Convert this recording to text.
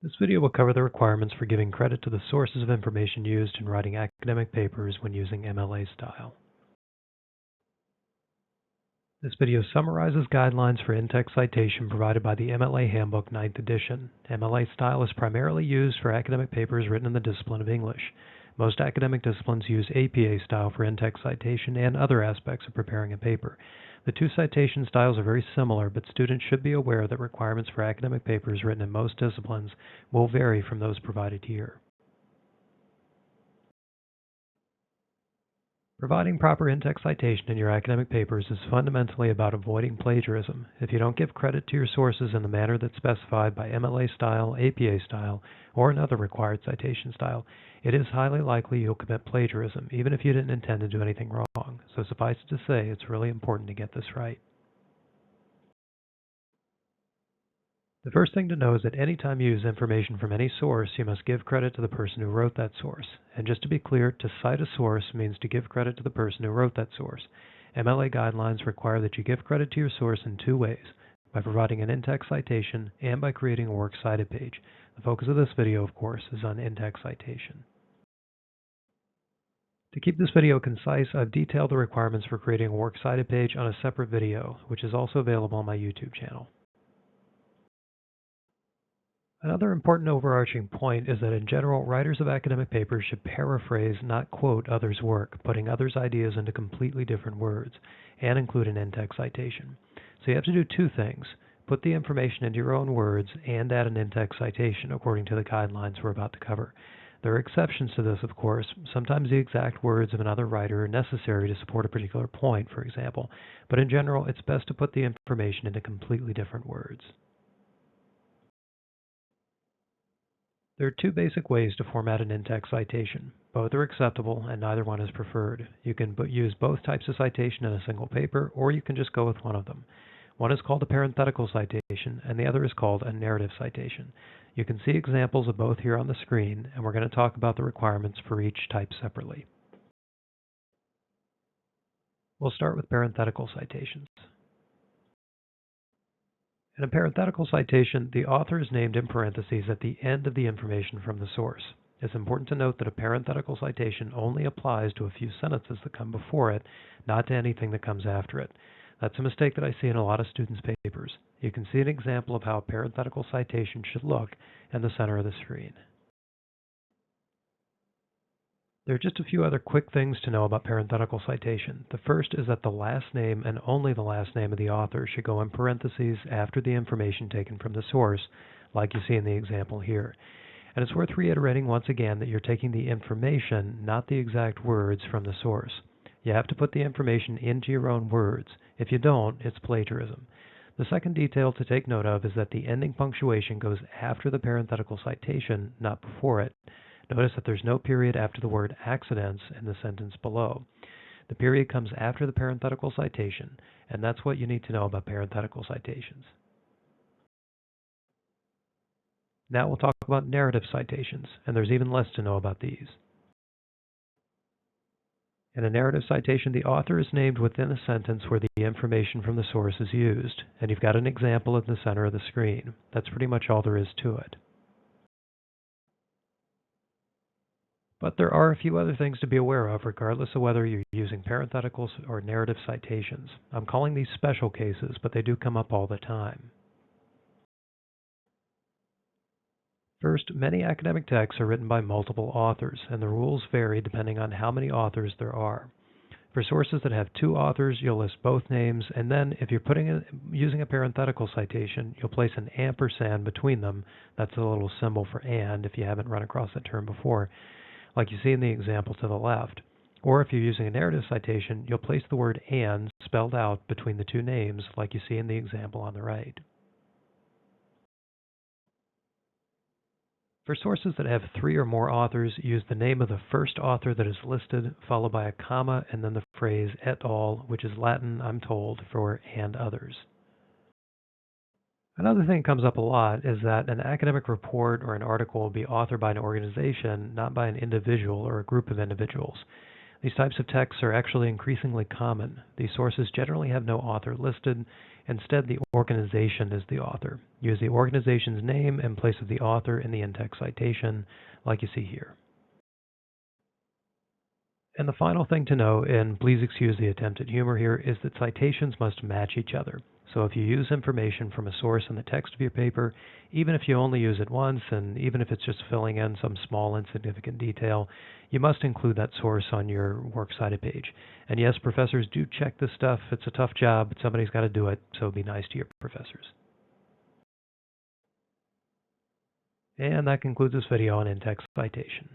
This video will cover the requirements for giving credit to the sources of information used in writing academic papers when using MLA style. This video summarizes guidelines for in-text citation provided by the MLA Handbook 9th edition. MLA style is primarily used for academic papers written in the discipline of English. Most academic disciplines use APA style for in-text citation and other aspects of preparing a paper. The two citation styles are very similar, but students should be aware that requirements for academic papers written in most disciplines will vary from those provided here. Providing proper in-text citation in your academic papers is fundamentally about avoiding plagiarism. If you don't give credit to your sources in the manner that's specified by MLA style, APA style, or another required citation style, it is highly likely you'll commit plagiarism, even if you didn't intend to do anything wrong. So suffice it to say, it's really important to get this right. The first thing to know is that any time you use information from any source, you must give credit to the person who wrote that source. And just to be clear, to cite a source means to give credit to the person who wrote that source. MLA guidelines require that you give credit to your source in two ways, by providing an in-text citation and by creating a works cited page. The focus of this video, of course, is on in-text citation. To keep this video concise, I've detailed the requirements for creating a works cited page on a separate video, which is also available on my YouTube channel. Another important overarching point is that in general, writers of academic papers should paraphrase, not quote, others' work, putting others' ideas into completely different words, and include an in-text citation. So you have to do two things: put the information into your own words and add an in-text citation according to the guidelines we're about to cover. There are exceptions to this, of course. Sometimes the exact words of another writer are necessary to support a particular point, for example, but in general, it's best to put the information into completely different words. There are two basic ways to format an in-text citation. Both are acceptable, and neither one is preferred. You can use both types of citation in a single paper, or you can just go with one of them. One is called a parenthetical citation, and the other is called a narrative citation. You can see examples of both here on the screen, and we're going to talk about the requirements for each type separately. We'll start with parenthetical citations. In a parenthetical citation, the author is named in parentheses at the end of the information from the source. It's important to note that a parenthetical citation only applies to a few sentences that come before it, not to anything that comes after it. That's a mistake that I see in a lot of students' papers. You can see an example of how a parenthetical citation should look in the center of the screen. There are just a few other quick things to know about parenthetical citation. The first is that the last name and only the last name of the author should go in parentheses after the information taken from the source, like you see in the example here. And it's worth reiterating once again that you're taking the information, not the exact words, from the source. You have to put the information into your own words. If you don't, it's plagiarism. The second detail to take note of is that the ending punctuation goes after the parenthetical citation, not before it. Notice that there's no period after the word accidents in the sentence below. The period comes after the parenthetical citation, and that's what you need to know about parenthetical citations. Now we'll talk about narrative citations, and there's even less to know about these. In a narrative citation, the author is named within a sentence where the information from the source is used, and you've got an example in the center of the screen. That's pretty much all there is to it. But there are a few other things to be aware of, regardless of whether you're using parentheticals or narrative citations. I'm calling these special cases, but they do come up all the time. First, many academic texts are written by multiple authors, and the rules vary depending on how many authors there are. For sources that have two authors, you'll list both names, and then if you're using a parenthetical citation, you'll place an ampersand between them. That's a little symbol for and, if you haven't run across that term before, like you see in the example to the left. Or if you're using a narrative citation, you'll place the word and spelled out between the two names, like you see in the example on the right. For sources that have three or more authors, use the name of the first author that is listed, followed by a comma, and then the phrase et al., which is Latin, I'm told, for and others. Another thing that comes up a lot is that an academic report or an article will be authored by an organization, not by an individual or a group of individuals. These types of texts are actually increasingly common. These sources generally have no author listed, Instead, the organization is the author. Use the organization's name in place of the author in the in-text citation, like you see here. And the final thing to know, and please excuse the attempt at humor here, is that citations must match each other. So if you use information from a source in the text of your paper, even if you only use it once, and even if it's just filling in some small insignificant detail, you must include that source on your works cited page. And yes, professors do check this stuff. It's a tough job, but somebody's got to do it, so be nice to your professors. And that concludes this video on in-text citation.